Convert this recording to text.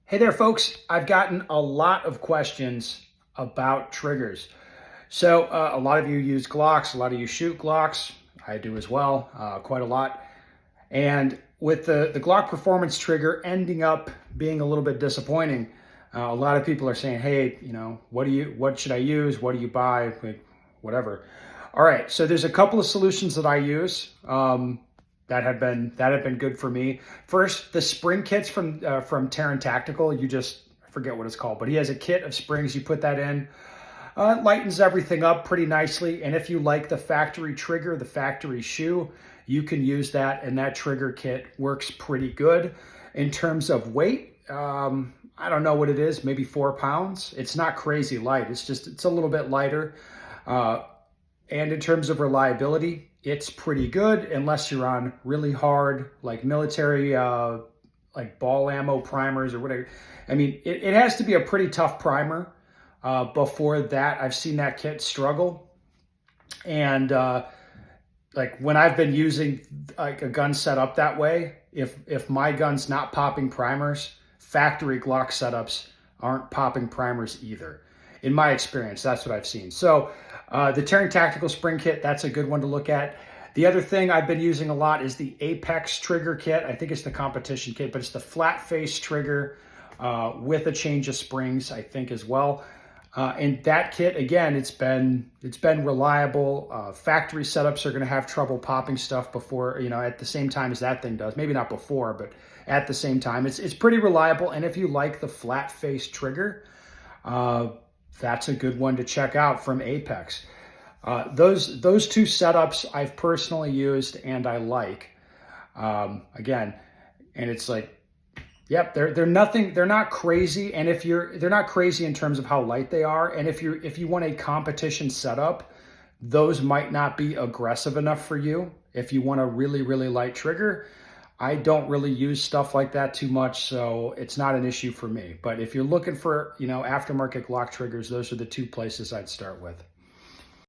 Hey there, folks. I've gotten a lot of questions about triggers. So a lot of you use Glocks, a lot of you shoot Glocks. I do as well, quite a lot. And with the Glock performance trigger ending up being a little bit disappointing, a lot of people are saying, hey, what should I use? What do you buy? Like, whatever. All right, so there's a couple of solutions that I use. That have been good for me. First, the spring kits from Terran Tactical. I forget what it's called, but he has a kit of springs. You put that in, it lightens everything up pretty nicely. And if you like the factory trigger, the factory shoe, you can use that, and that trigger kit works pretty good. In terms of weight, I don't know what it is, maybe 4 pounds. It's not crazy light. It's a little bit lighter. And in terms of reliability, it's pretty good unless you're on really hard, like military, like ball ammo primers or whatever. I mean, it has to be a pretty tough primer. Before that, I've seen that kit struggle. And like when I've been using like a gun set up that way, if my gun's not popping primers, factory Glock setups aren't popping primers either. In my experience, that's what I've seen. So the Terran Tactical Spring Kit, that's a good one to look at. The other thing I've been using a lot is the Apex trigger kit. I think it's the competition kit, but it's the flat face trigger with a change of springs, I think, as well. And that kit, again, it's been reliable. Factory setups are going to have trouble popping stuff before, at the same time as that thing does. Maybe not before, but at the same time, it's pretty reliable. And if you like the flat face trigger, that's a good one to check out from Apex. Those two setups I've personally used and I like. Again, and it's like, yep, they're nothing. They're not crazy, and they're not crazy in terms of how light they are. And if you want a competition setup, those might not be aggressive enough for you. If you want a really light trigger, I don't really use stuff like that too much, so it's not an issue for me. But if you're looking for aftermarket Glock triggers, those are the two places I'd start with.